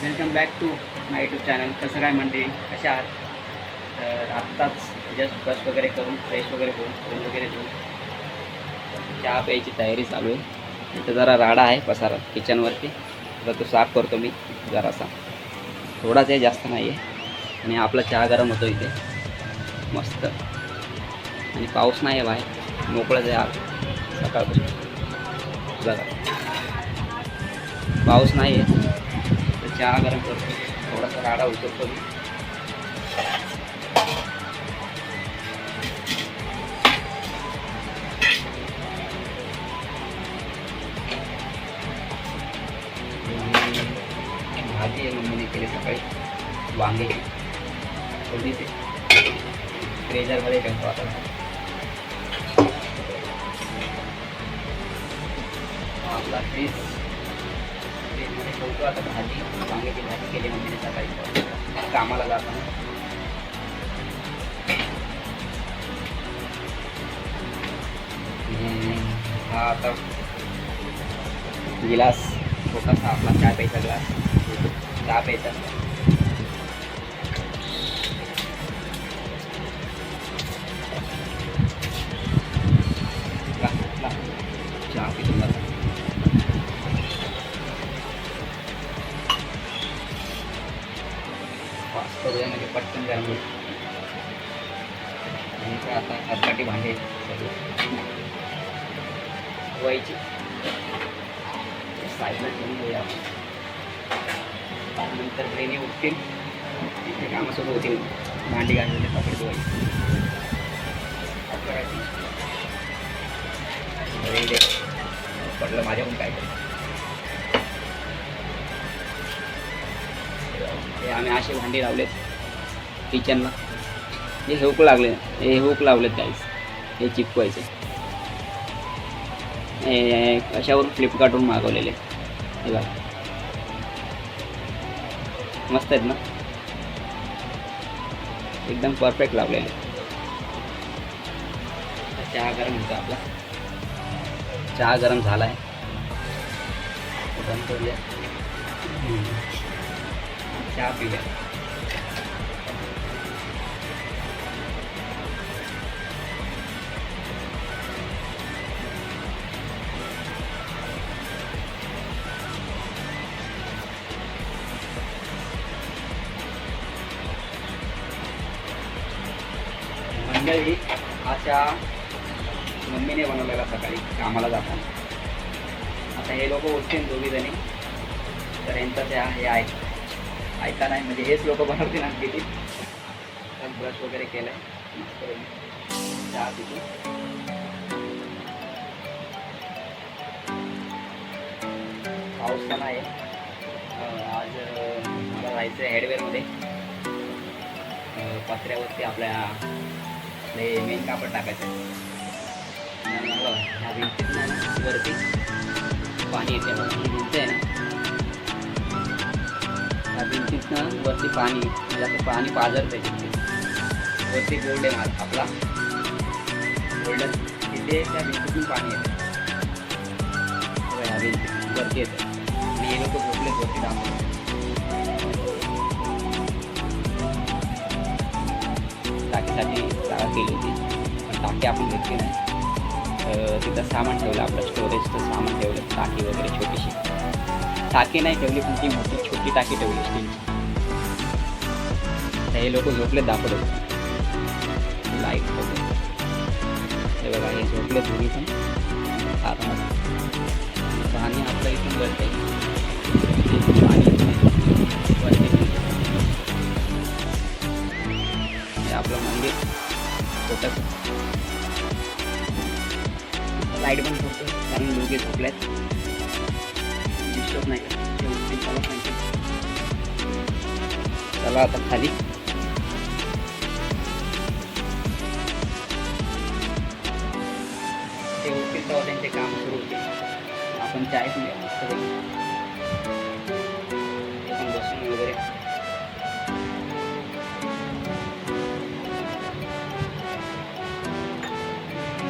Welcome back to my YouTube channel. कसं काय म्हणते, कसे आहात? तर आत्ताच जस्ट ब्रश वगैरे करून फ्रेश वगैरे होऊन फोन वगैरे देऊन चहा प्यायची तयारी चालू आहे. इथं जरा राडा आहे पसारा किचनवरती, तर तो साफ करतो मी जरासा, थोडाच आहे, जास्त नाही आहे. आणि आपला चहा गरम होतो इथे मस्त. आणि पाऊस नाही आहे बाहेर, मोकळंच आहे आज सकाळपासून. बघा पाऊस नाही आहे तर चहा गरम करतो, थोडासा राडा उचलतो मी. भाजी आहे मम्मीने केली सकाळी, वांगे थोडीशी फ्रेजरमध्ये ठेवतो आता. आपला फ्रीजमध्ये ठेवतो आता भाजी. वांग्याची भाजी केली मम्मीने सकाळी कामाला जाताना. हा आता गिलास छोटासा आपला चहा प्यायचा ग्लास, चहा प्यायचा. चहा पितो मला. फास्ट करूया म्हणजे पटकन गरम होईल. आता खरकाटी भांडे धुवायची साईडला ठेवून घेऊया. नंतर ब्रेनी उठतील, तिथे कामं सुरू होतील. भांडी घाललेले कपडे धुवायचे पडलं माझ्याकडून काय करतं. हे आम्ही असे भांडी लावलेत किचनला. हे हुक लागले, हे हुक लावलेत गाईस, हे चिपकवायचे. अशावरून फ्लिपकार्टवरून मागवलेले. हे बघा मस्त आहेत ना, एकदम परफेक्ट लावलेले. चहा गरम होता आपला. चहा गरम झाला आहे, बंद करूया. चहा पिऊया. मंडळी हा चहा मम्मीने बनवलेला सकाळी कामाला जाताना. आता हे लोक उठतील दोघीजणी, तर यांचा चहा हे ऐका नाही म्हणजे हेच लोक बनवतील. आणि किती ब्रश वगैरे केलं आहे, मस्त चहा पितो. पाऊस पण आहे आज. मला जायचं आहे हेडवेअरमध्ये, पत्र्यावरती आपल्या मेन कापड टाकायचं आहे. ह्या भिंतीतनं वरती पाणी येते बघा, ही भिंत आहे ना, ह्या भिंतीतनं वरती पाणी म्हणजे असं पाणी पाझरतं आहे. वरती गोल्ड आहे माझा आपला गोल्डन, तिथे त्या भिंतीतून पाणी येतं. ह्या भिंतीतून वरती येतं. आणि हे लोक झोपलेत वरती दाखवलं. टाकीसाठी जागा केली होती, पण टाकी आपण घेतली नाही. तिथं सामान ठेवलं, आपलं स्टोरेजचं सामान ठेवलं, टाकी वगैरे छोटीशी. टाकी नाही ठेवली पण ती मोठी छोटी टाकी ठेवली स्टीलची. हे लोक झोपले दाखवले. लाईट होते हे बघा, हे झोपले दोन्ही पण आरामात. पाणी आपलं इथून वरते, पाणी वरते. हे आपलं मंदिर छोटंसं. लाईट पण करतो कारण दोघे झोपल्यात, डिस्टर्ब नाही का उठतील. चला सांगते, चला आता खाली. ते उठतील तेव्हा त्यांचे काम सुरू होतील. आपण चाय पिऊया मस्त पैकी. आपण बसून वगैरे.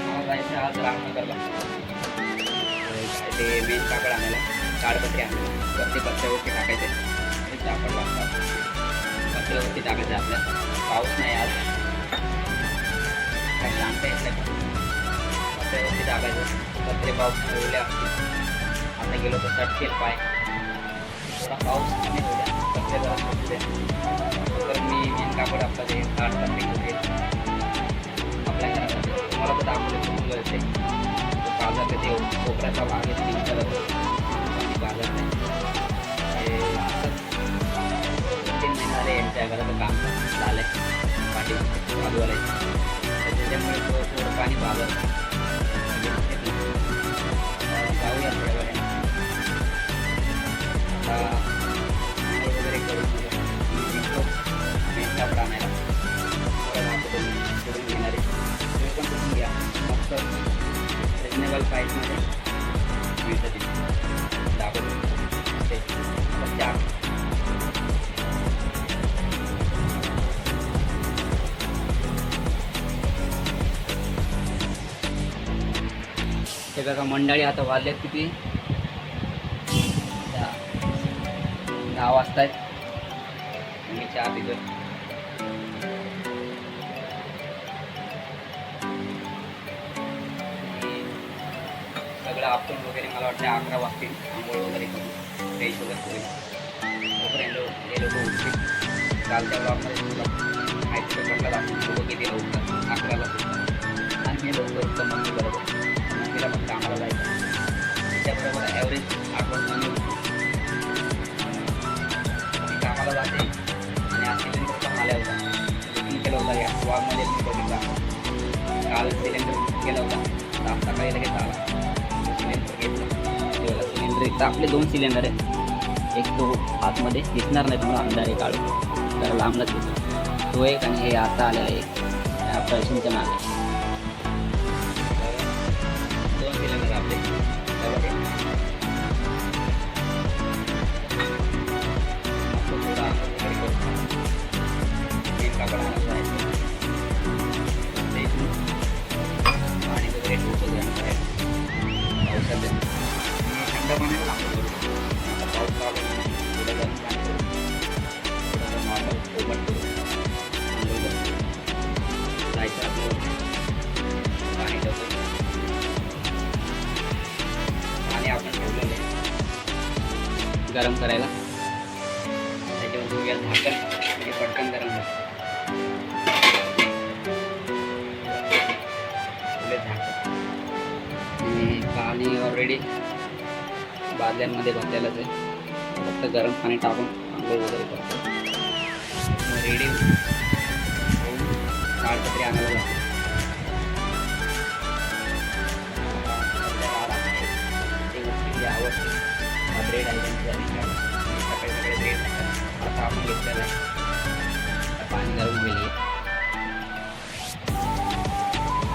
मला जायचं आज रामनगरला. ते मेन कापड आणायला, ताडपत्री आणायला, वरती पत्र्यावरती टाकायचे. पत्र्यावरती टाकायचं आहे आपल्याला. पाऊस नाही आज, काय शांत आहे. पत्र्यावरती टाकायचं. पत्रे पाऊस ठेवले असतील. आता गेलो तर सटकेल पाय. थोडा पाऊस कमी होऊ द्या, पत्रे जरा सुटू द्या. तर मी मेन कापड आपला ते ताट पत्रे होते आपल्या घरामध्ये तुम्हाला तर दाखवलं तुम्हाला ते बाजार ते कोपऱ्याचा भाग आहे तीन करत बाजार नाही. हे असंच 2-3 महिने झाले यांच्या घराचं काम झालं आहे पाठी बाजूला. तर त्याच्यामुळे थोडं पाणी बाजार जाऊया थोड्या वेळाने. आता वगैरे करून मेन कापड आणायला करून घेणारे तुम्ही पण करून घ्या. मस्त रिजनेबल प्राईसमध्ये मिळतं तिथे दाखवून ते 4. ते बघा मंडळी आता वाजल्यात किती 10 वाजता आहेत. मी चहा पितो. सगळं आपण वगैरे मला वाटतं 11 वाजतील. आंघोळ वगैरे करून फ्रेश वगैरे होईल. तोपर्यंत हे लोक उठतील. कालच्या ब्लॉगमध्ये तुला माहिती पडलं आपण लोक किती उठतात 11ला सुद्धा. आणि हे लोक उठतं मम्मी बरोबर. मम्मीला पण कामाला जायचं. त्याच्याबरोबर ॲव्हरेज 8 वाजता मी कामाला जाते. आणि आज सिलेंडर पण आल्या होता. बुकिंग केलं होता या वॉलमध्ये मी बघितला. काल सिलेंडर केला होता. आज सकाळी लगेच आला. सिलेंडर घेतलं. सिलेंडर एक तर आपले 2 सिलेंडर आहेत. एक तो आतमध्ये दिसणार नाही तुम्हाला, अंधार आहे काढून जरा लांबलाच दिसतो तो एक. आणि हे आता आलेला एक पैशांच्या मागे 2 सिलेंडर आपले. पाणी वगैरे ठोकत जाणार पावसात थंड पाण्याला लागतो. पाऊस चालू थोडं गरम पाणी करून थोडंसं नॉर्मल कोमट करून जायचं आपलं पाणी टाकून. पाणी आपण ठेवलेलं आहे गरम करायला. त्याच्यावर घेऊया झाकण म्हणजे पटकन गरम होतं. पाणी ऑलरेडी बादल्यांमध्ये भरलेलंच आहे. फक्त गरम पाणी टाकून आंघोळ वगैरे करतो. रेडी होऊन ताडपत्री आणायला जातो. ते गोष्टी आवडते. ब्रेड आहे सकाळी सकाळी ब्रेड आता आपण घेतलेला आहे. आता पाणी गरम होईल.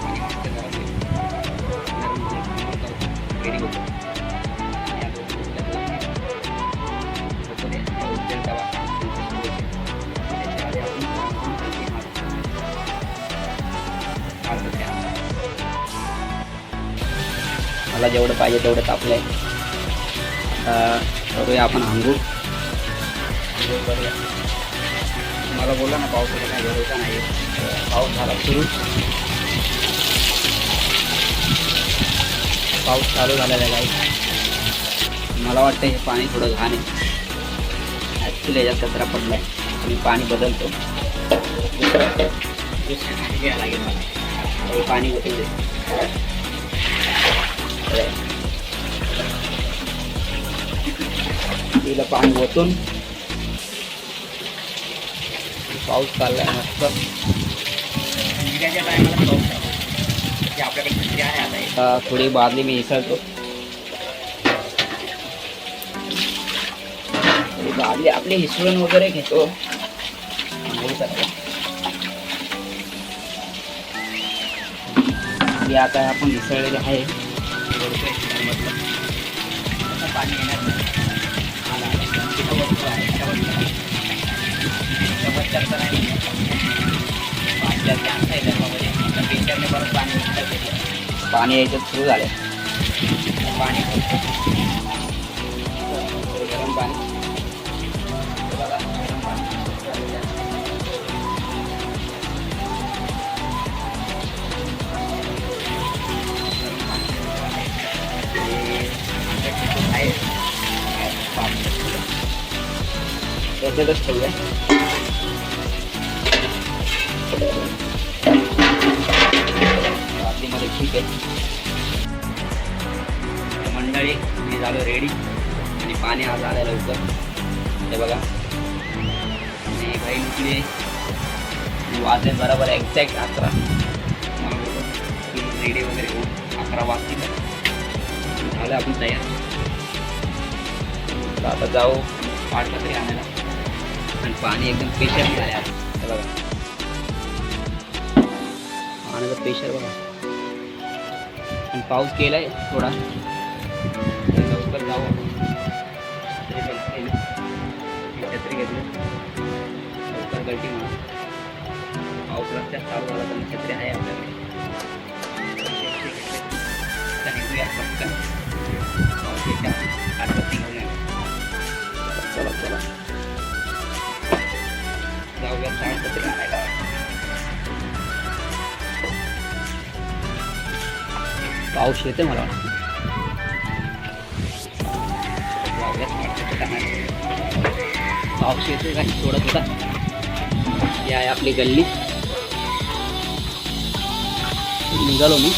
पाणी मस्त गरम होईल. रेडी होतो. मला जेवढं पाहिजे तेवढं तापलंय. आता करूया आपण आंघोळ करूया. मला बोला ना पावसाला काय भरोसा नाही. पाऊस झाला सुरू. पाऊस चालू झालेला आहे काही. मला वाटतं हे पाणी थोडं घाण आहे. ॲक्च्युली याच्यात कचरा पडला आहे. मी पाणी बदलतो. घ्यायला लागेल मला. पाणी होते तिला पाणी ओतून पाऊस चाललाय मस्त. आता थोडी बादली मी इसळतो. बादली आपली हिसळून वगैरे घेतो. आता आपण हिसळलेले आहे. पाणी येणार नाही. पाणी यायचं सुरू झालं. पाणी गरम पाणी त्याच्यातच ठेवूया. आतमध्ये ठीक आहे मंडळी. मी झालो रेडी आणि पाणी आज आलं लवकर. हे बघा आणि बाई उठली. वाजले बरोबर एक्झॅक्ट 11. रेडी वगैरे होऊन 11 वाजतील. झालं आपण तयार. तर आता जाऊ ताडपत्री आणायला. आणि पाणी एकदम प्रेशर झालं आहे. हे बघा पाण्याचं प्रेशर बघा. आणि पाऊस केलाय थोडा. लवकर जाऊ. छत्री घेतली लवकर गलटी म्हणून. पाऊस रस्त्यात चालू झाला तर छत्री आहे आपल्याकडे. पाऊस येत्या ताडपत्री घेऊन चला चला जाऊया ताडपत्री आणायला. पाऊस येते मला वाटतं. पाऊस येते काही सोडत होता. ही आहे आपली गल्ली. निघालो मी.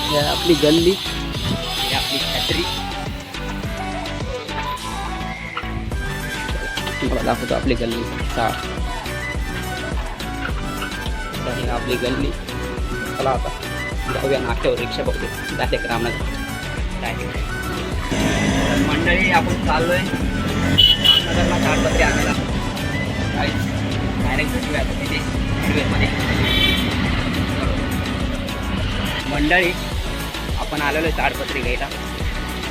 ही आहे आपली गल्ली. ही आपली छत्री. तुम्हाला दाखवतो आपली गल्ली. ही आपली गल्ली. चला आता जाऊया नाट्यावर. रिक्षा बघतो डायरेक्ट रामनगर. मंडळी आपण चाललोय रामनगरला ताडपत्री आणायला. डायरेक्ट भेटूया आता तिथे हायवेमध्ये. मंडळी आपण आलेलो आहे ताडपत्री घ्यायला.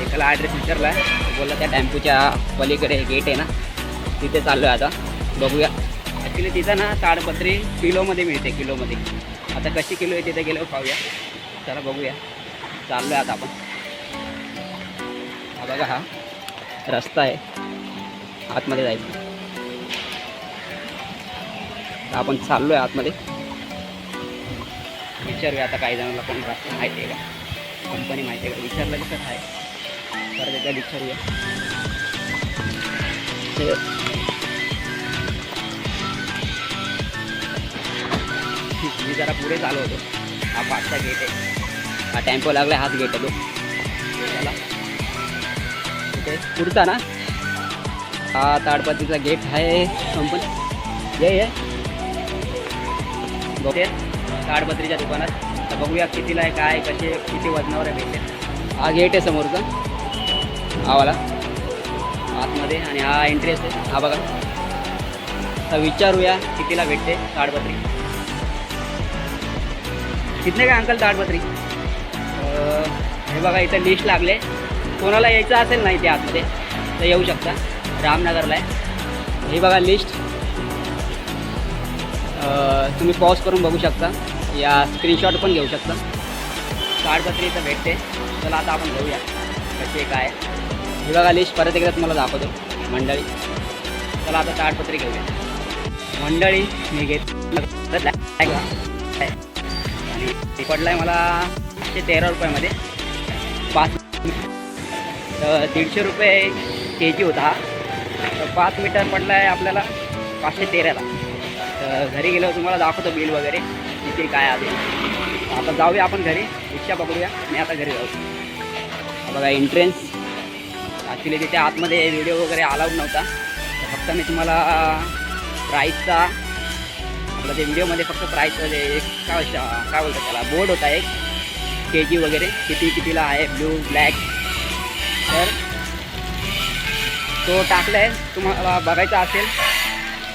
एकाला ॲड्रेस विचारला. बोलला त्या टेम्पूच्या पलीकडे गेट आहे ना तिथे चाललो आहे आता. बघूया. ॲक्च्युली तिथं ना ताडपत्री किलोमध्ये मिळते. किलोमध्ये आता कशी किलो आहे तिथे गेल्यावर पाहूया. चला बघूया. चाललो आहे आता आपण. हा बघा हा रस्ता आहे. आतमध्ये जायचं. आपण चाललो आहे आतमध्ये. विचारूया आता काही जणांना कोण रस्ता माहिती आहे का, कंपनी माहिती आहे का. विचारलं कसं आहे तर त्याच्या विचारूया. मी जरा पुढे चालू होतो. हा 5चा गेट आहे. हा टेम्पो लागला. हाच गेट आहे तो. चला तिथे पुढचा ना हा ताडपत्रीचा गेट आहे कंपनी. ये बघते ताडपत्रीच्या दुकानात. तर बघूया कितीला आहे काय कसे किती वजनावर आहे भेटते. हा गेट आहे समोरचा हा वाला आतमध्ये. आणि हा एंट्रेस आहे हा बघा. तर विचारूया कितीला भेटते ताडपत्री. कितने काय अंकल ताडपत्री. हे बघा इथं लिस्ट लागले. कोणाला यायचं असेल ना इथे आतमध्ये तर येऊ शकता. रामनगरला आहे. हे बघा लिस्ट. तुम्ही पॉज करून बघू शकता. या स्क्रीनशॉट पण घेऊ शकता. ताडपत्री इथं भेटते. चला आता आपण घेऊया कशी काय. हे बघा लिस्ट परत एकदा तुम्हाला दाखवतो मंडळी. चला आता ताडपत्री घेऊया मंडळी. मी घेत आणि ते पडला आहे मला 113 रुपयामध्ये. 5 तर 150 रुपये के जी होता हा. तर 5 मीटर पडला आहे आपल्याला 513ला. तर घरी गेल्यावर तुम्हाला दाखवतो बिल वगैरे किती काय आले. आता जाऊया आपण घरी. रिक्षा पकडूया आणि आता घरी जाऊ. बघा एंट्रन्स. ॲक्च्युली तिथे आतमध्ये व्हिडिओ वगैरे अलाउड नव्हता. तर फक्त मी तुम्हाला प्राईसचा आपलं ते व्हिडिओमध्ये फक्त प्राईस एक काय बोलतात त्याला बोर्ड होता एक के जी वगैरे कितीला आहे ब्ल्यू ब्लॅक. तर तो टाकला आहे. तुम्हाला बघायचा असेल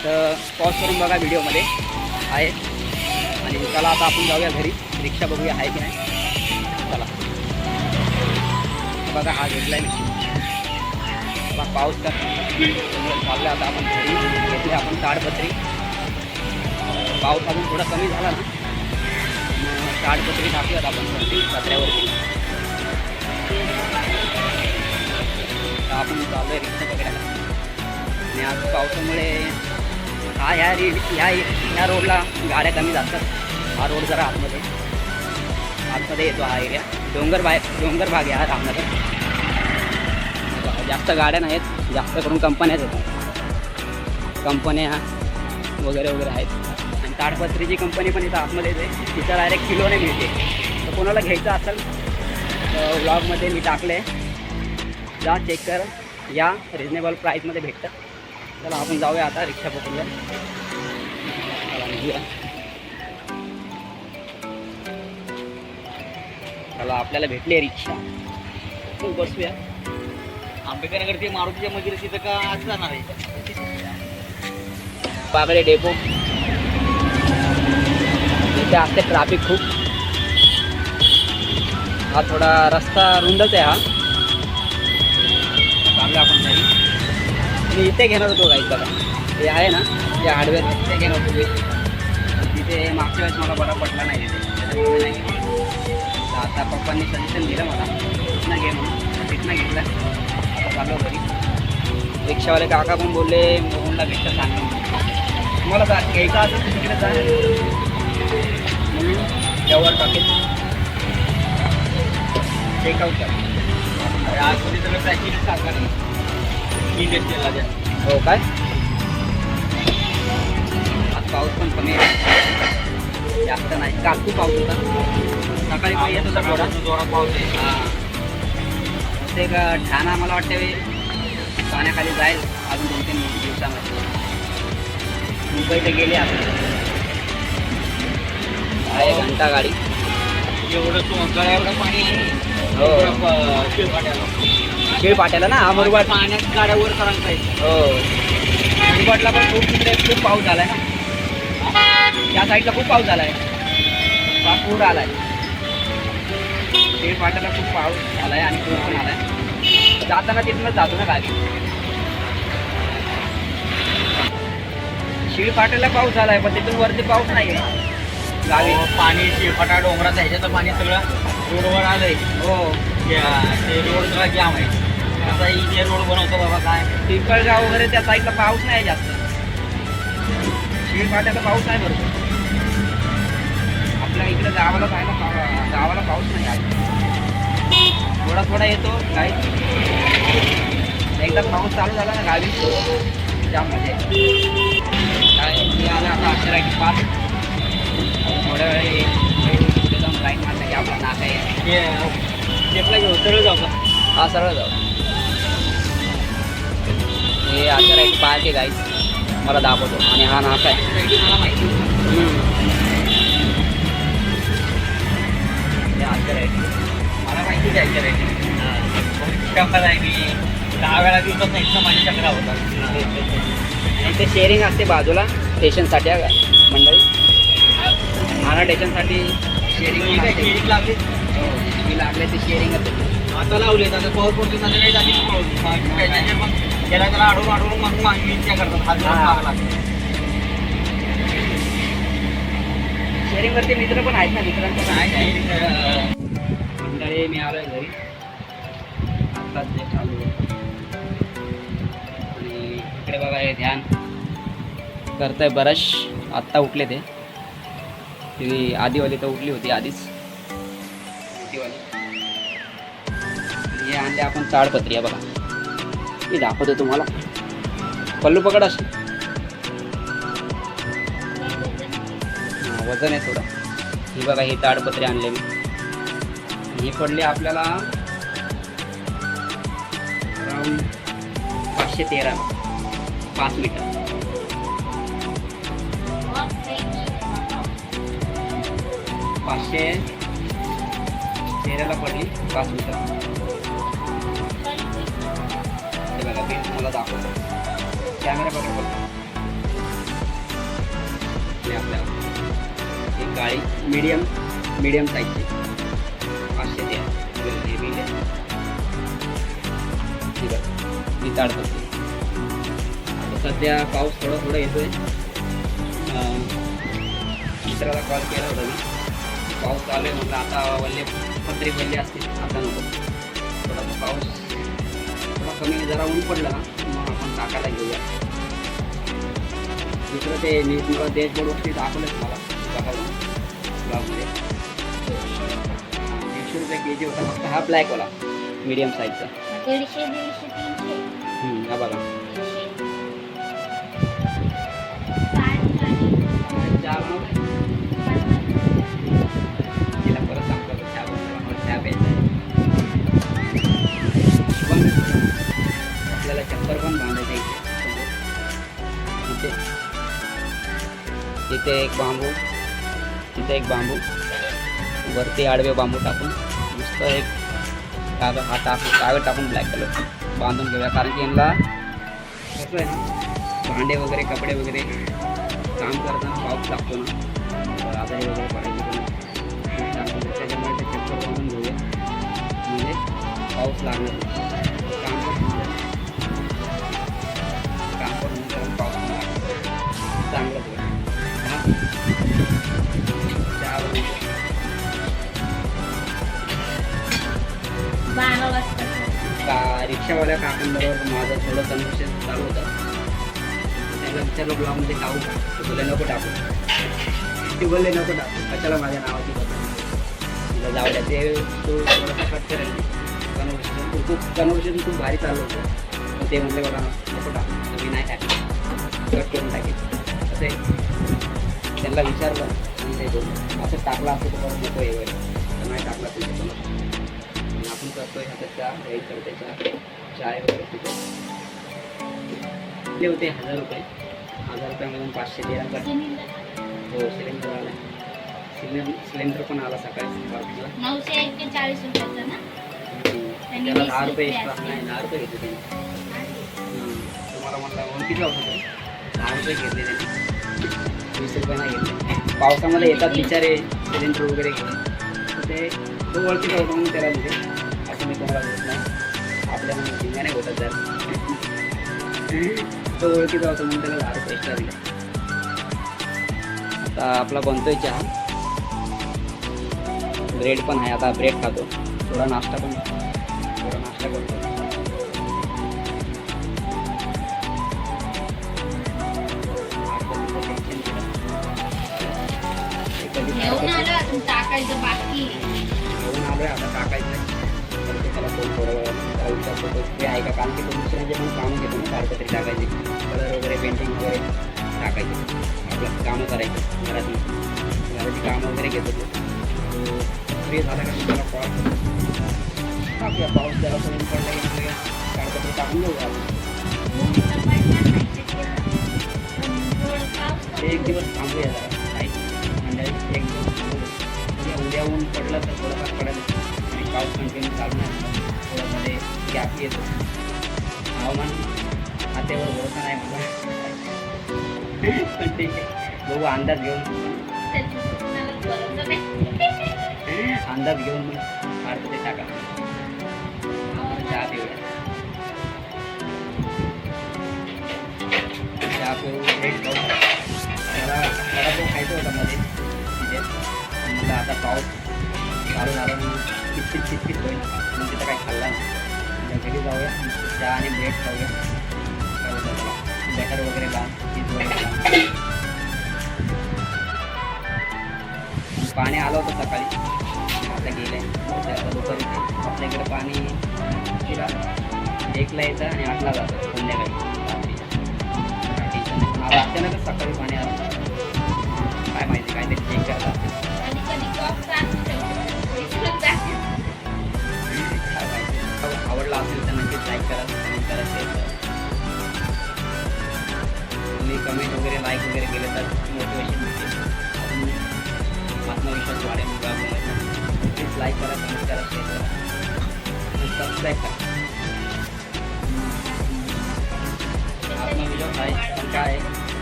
तर पॉज करून बघा व्हिडिओमध्ये आहे. आणि चला आता आपण जाऊया घरी. रिक्षा बघूया आहे की नाही. चला बघा हा घेतला आहे मी. बघा पाऊस तर चालला. आता आपण घरी घेतले आपण ताडपत्री. पाऊस अजून थोडा कमी झाला ना ताडपत्री टाकूयात आपण पत्र्यावरती. आपण चालू आहे रिक्षा पकडायला. आणि आज पावसामुळे ह्या रोडला गाड्या कमी जातात. हा रोड जरा आतमध्ये येतो हा एरिया. डोंगर भाग आहे हा रामनगर. जास्त गाड्या नाहीत. जास्त करून कंपन्याच येतात. कंपन्या वगैरे वगैरे आहेत. आणि ताडपत्रीची कंपनी पण इथं आतमध्ये येते, तिथं डायरेक्ट किलोने मिळते. तर कोणाला घ्यायचं असेल ब्लॉगमध्ये मी टाकले, जा चेक कर, या रिजनेबल प्राईसमध्ये भेटतं. चला आपण जाऊया आता रिक्षा पकडूया. चला निघूया. चला आपल्याला भेटली रिक्षा, बसूया. आंबेडकरनगर मारुतीच्या मंदिर तिथं का आज जाणार आहे? पागडे डेपो इथे असते ट्रॅफिक खूप. हा थोडा रस्ता रुंदच आहे. हा चांगला आपण नाही. मी इथे घेणार होतो गाईस बघा, ते आहे ना ते हार्डवेअर, ते घेणार होतो मी. तिथे मागच्या वेळेस मला बरा पडला नाही तिथे, त्याच्यामुळे नाही घेतलं. तर आता पप्पांनी सजेशन दिलं मला तिथनं घे म्हणून, तिथनं घेतलं. आता चाललो घरी. रिक्षावाले काका पण बोलले मोहनला भेटतं सांगा, तुम्हाला घ्यायचं असेल तर तिकडे जा म्हणून त्यावर टाकेल चेकआउट करा. आज कोणी सगळं प्रॅक्टिस सांगा नाही इंडस्ट्रीला द्या. हो काय, आज पाऊस पण कमी आहे, जास्त नाही. काल खूप पाऊस होता, सकाळी पण येत होता थोडा जोरात पाऊस आहे. हां, ते का ठाणा मला वाटतं पाण्याखाली जाईल अजून 2-3 दिवसामध्ये. मुंबई ते गेले आता, आहे घंटा गाडी. एवढं गळ्यावर पाणी आहे. हो शिळपाट्याला शिळपाट्याला ना, अमरवाड पाण्यात गाड्यावर करायला पाहिजे. हो अमरवाडला पण तिकडे खूप पाऊस झाला आहे ना, त्या साईडला खूप पाऊस झाला आहे, पूर आला आहे. शिळपाट्याला खूप पाऊस झाला आहे आणि पूर पण आला आहे. जाताना तिथूनच जातो ना गाडी. शिळपाट्याला पाऊस झाला आहे पण तिथून वरती पाऊस नाही आहे गावी. पाणी शिळपाटा डोंगराचं ह्याच्यातं पाणी सगळं रोडवर आलंय. हो ते रोड सगळा जाम आहे. आता इथे रोड बनवतो बाबा काय. पिंपळगाव वगैरे त्या साईडला पाऊस नाही जास्त, शिळपाट्याला पाऊस आहे बरोबर. आपल्या इकडे गावाला गावाला पाऊस नाही आज, थोडा थोडा येतो काही. एकदा पाऊस चालू झाला ना गावी जाम मजा येते. काय मी आला आता अक्षराची पास थोड्या वेळ जाऊन लाईन मारलं की आपला नाका आहे. टेपला घेऊ सरळ जाऊ का? हा सरळ जाऊ. हे अक्षराची पार्क आहे गाईस, मला दाखवतो. आणि हा नाका आहे, मला माहिती मला माहिती आहे मी 10 वेळा दिवसात नाही इथं माझ्या चक्रा होतात. आणि ते शेअरिंग असते बाजूला स्टेशनसाठी मंडळी. ठाणा स्टेशनसाठी शेअरिंग लागली मी लागले ते शेअरिंगच आहे. आता लावले आता पाऊस पडतो संध्याकाळी जाते मग त्याला अडवून मग मागणी करतात. हात शेअरिंगवरती मित्र पण आहेत ना, मित्रांचं नाही मंडळी. मी आलोय घरी आत्ताच ते चालू आहे. आणि इकडे बघा हे ध्यान करतंय बरश. आत्ता उठले ते, ती आधीवाली तर उठली होती आधीच आधीवाली. हे आणले आपण ताडपत्री आहे बघा, मी दाखवतो तुम्हाला. पल्लू पकड अशी, वजन आहे थोडं. ही बघा ही ताडपत्री आणले मी. ही पडली आपल्याला अराउंड 513 5 मीटर. 513ला पडली 5 मीटर. हे बघा मी तुम्हाला दाखवतो, कॅमेरा बघा बघा. हे आपल्याला एक गाडी मीडियम साईजची 513 हे बिल आहे. ठीक आहे, मी ताडपत्री. सध्या पाऊस थोडा येतोय. मित्राला कॉल केला होता मी, पाऊस चालू आहे म्हटलं आता पत्री पडली असतील, आता नको. थोडासा पाऊस थोडा कमी जरा ऊन पडलं ना मग आपण टाकायला घेऊया. दुसरं ते मी तुम्हाला डॅशबोर्डवरती दाखवलं तुम्हाला बघायला ब्लॉगमध्ये. 100 रुपये के.जी. होता फक्त हा ब्लॅकवाला मीडियम साईजचा. 150, 200, 300. हा बघा इथे इथे एक बांबू, तिथे एक बांबू, वरती आडवे बांबू टाकून नुसतं एक कागद टाकून ब्लॅक कलर बांधून घेऊया. कारण की यांना कसं आहे ना, भांडे वगैरे कपडे वगैरे काम करताना पाऊस लागतो ना, आजारी वगैरे पडायचे पण त्याच्यामुळे ते चक्कर बांधून घेऊया, म्हणजे पाऊस लागणार काम करून पाऊस चांगलं होईल. चहा बनवतो. 12 वाजता. रिक्षावाल्या काकांबरोबर माझं थोडं कन्व्हर्सेशन चालू होतं. त्याला विचारलं ब्लॉगमध्ये टाकू का, ते बोलले नको टाकू, ते बोलले नको टाकू, कशाला माझ्या नावाची बदल तिला जाऊ द्या, ते तो थोडासा कट करेल. कन्व्हर्सेशन खूप भारी चालू होतं, तर ते म्हटले बघा नको टाकू, तर मी नाही टाकलं, कट करून टाकेल. असं त्यांना विचारलं आणि ते बोलले असं टाकलं असं तर परत नको आहे तर नाही टाकला तुझे पण आपण करतोय आता चहा वेळ करते चाय वगैरे पितो. ते होते 1000 रुपये, 1000 रुपयामधून 513 कट. हो सिलेंडर आला, सिलेंडर पण आला सकाळी 941 रुपयाचा ना. त्याला 10 रुपये एक्स्ट्रा नाही, 10 रुपये घेतले त्यांनी. तुम्हाला म्हटलं ओळखीचं होतं ते 10 रुपये घेतले त्यांनी, 20 रुपये नाही घेतले. पावसामध्ये येतात बिचारे सिलेंडर वगैरे घेऊन, तर ते तो ओळखीचा होता म्हणून त्याला दिले. असं मी कोणाला होत नाही, आपल्या म्हणून जिंगाने होतात जर तो ओळखीचा होता म्हणून त्याला 10 रुपये एक्स्ट्रा दिले. आता आपला बनतोय चहा, ब्रेड पण आहे, आता ब्रेड खातो, थोडा नाश्ता करतो. घेऊन आलो अजून टाकायचं बाकी. घेऊन आलोय आता टाकायचं. त्याला थोडं ते आहे का, कारण की तो दुसऱ्यांचे पण कामं घेतो ना, ताडपत्री टाकायची, कलर वगैरे पेंटिंग वगैरे टाकायचे, आपलं कामं करायची घराची कामं वगैरे घेतो. तो फ्री झाला का मी त्याला कॉल आपल्या पाऊस द्यायला सोडून पडला की ताडपत्री टाकून घेऊ आपण. एक दिवस थांबूया जरा काही म्हणजे एक दिवस उद्या ऊन पडलं तर थोडंफार पडेल आणि पाऊस कंटिन्यू चालू नाही, थोडंमध्ये गॅप येतो. हवामान खात्यावर भरोसा नाही मला, पण ठीक आहे बघू, अंदाज घेऊन मग काढतो ते टाका. चहा पिऊया, चहा पिऊ, ब्रेड खाऊ. मला तो खायचं होता मध्ये तिथे, म्हटलं आता पाऊस चालू झाला म्हणून कितकित होईल म्हणून तिथं काही खाल्ला नाही. घरी जाऊया, चहा आणि ब्रेड खाऊया, बटर वगैरे लावून चीज वगैरे लावून. पाणी आलं होतं सकाळी, आता गेलं आहे, आता दुपारी आपल्याकडे पाणी तिला 1ला येतं आणि 8ला जातं संध्याकाळी रात्री. अचानकच सकाळी पाणी आलं, काय माहिती काहीतरी चेक करतात. आवडला असेल तर नक्कीच लाईक करा, कमेंट करा, शेअर करा. तुम्ही कमेंट वगैरे लाईक वगैरे केलं तर मोटिवेशन मिळते, आत्मविश्वास वाढेल. प्लीज लाईक करा, कमेंट करा, शेअर करा आणि सबस्क्राईब करा. आत्मविश्वास आहे पण काय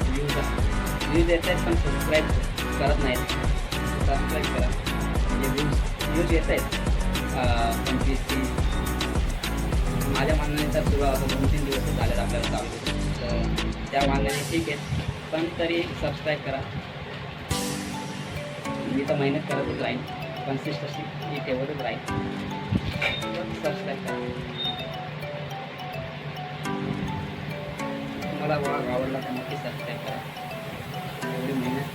व्ह्यूज येत आहेत पण सबस्क्राईब करत नाहीत. सबस्क्राईब करा, म्हणजे व्ह्यूज येत आहेत 25-30. माझ्या मानण्याने तर सुरू आता 2-3 दिवसच झालेत आपल्याला चालू, तर त्या मानण्याने ठीक आहे, पण तरी सबस्क्राईब करा. मी तर मेहनत करतच राहीन, कन्सिस्टन्सी ही ठेवतच राहीन, सबस्क्राईब करा. तुम्हाला ब्लॉग आवडला तर नक्की सबस्क्राईब करा. एवढी मेहनत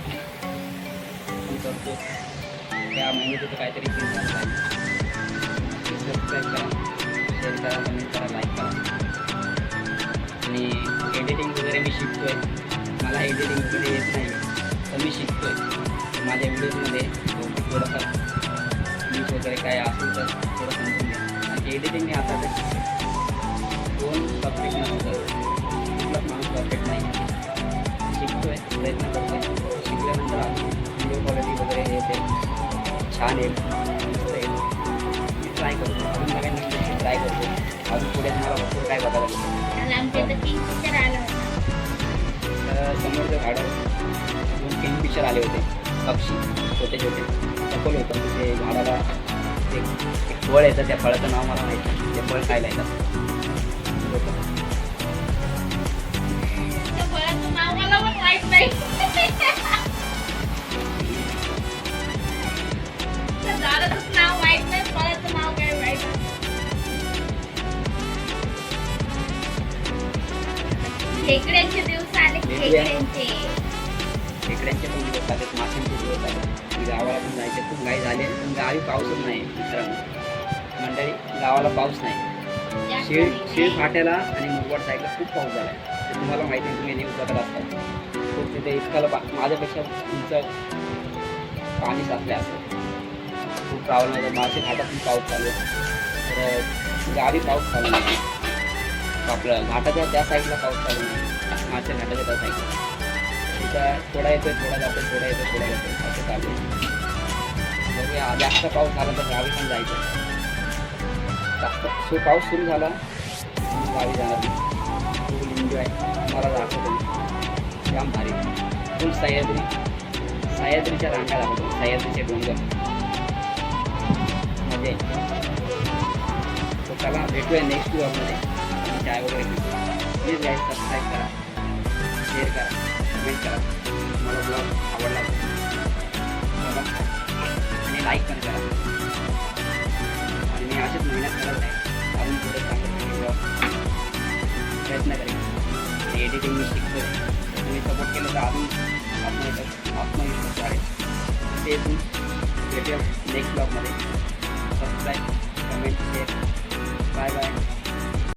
पण करतो, त्या मेहनतीचं काहीतरी फील झालं पाहिजे. सबस्क्राईब करा, शेअर करा, कमेंट करा, लाईक करा. आणि एडिटिंग वगैरे मी शिकतोय, मला एडिटिंग वगैरे येत नाही तर मी शिकतोय. माझ्या व्हिडिओजमध्ये थोडंफार न्यूज वगैरे काय असेल तर थोडं समजून घ्या. आणि एडिटिंग मी आता तर शिकतो. कोण परफेक्ट नसतं, कुठलाच माणूस परफेक्ट नाही. प्रयत्न करतोय. शिकल्यानंतर अजून व्हिडिओ क्वालिटी वगैरे हे ते छान येईल, मस्त येईल. मी ट्राय करतो, अजून नवीन नवीन ट्राय करतो. अजून पुढे मला भरपूर काय बघायला भेटेल. काल आमच्या इथं किंगफिशर आला होता. तर समोरच्या झाडावर 2 किंगफिशर आले होते, पक्षी छोटे छोटे सखोल होतं. ते झाडाला एक फळ येतं, त्या फळाचं नाव मला माहिती नाही. ते फळ खायला येतात लोकं. त्या फळाचं नाव मला पण माहित नाही. त्या झाडाचंच नाव माहित नाही, फळाचं नाव काय माहित नाही. खेकड्यांचे दिवस आले, खेकड्यांचे. खेकड्यांचे पण दिवस आलेत, माशांचे दिवस आले. गावाला पण जायचे, खूप घाई झाले. पण गावी पाऊसच नाही मित्रांनो. मंडळी गावाला पाऊस नाही. शिळ फाट्याला आणि मुरबाड साईडला खूप पाऊस झाला आहे. ते तुम्हाला माहिती आहे, तुम्ही न्यूज बघत असतात. खूप तिथे इतकाला माझ्यापेक्षा उंच पाणी साचले असतं. खूप प्रॉब्लेम आहे. मासे घाटातून पाऊस चालू आहे. तर गावी पाऊस चालू नाही. आपल्या घाटाच्या त्या साईडला पाऊस चालू नाही, मासे घाटाच्या त्या साईडला. तिथं थोडा येतोय, थोडा जातो, थोडा येतो, थोडा येतो, असं चालू आहे. बघूया, जास्त पाऊस झाला तर गावी पण जायचं. जास्त पाऊस सुरू झाला गावी जाणार. फुल एन्जॉय मला दाखवतो मी. जाम भारी, फुल सह्याद्रीच्या रांगा दाखवतो, सह्याद्रीचे डोंगर. मजा येईल. तर चला भेटूया नेक्स्ट व्लॉगमध्ये. चाय वगैरे प्लीज गाईज सबस्क्राईब करा, शेअर करा, कमेंट करा. मला ब्लॉग आवडला बघा आणि लाईक पण करा. आणि मी असेच मेहनत करत आहे, अजून पुढे चांगले ब्लॉग प्रयत्न करेन. आणि एडिटिंग मी शिकतो. तुम्ही सपोर्ट केलं तर अजून आत्मविश्वास वाढेल. ते भेटूया नेक्स्ट ब्लॉगमध्ये. Subscribe, comment, share. Bye bye.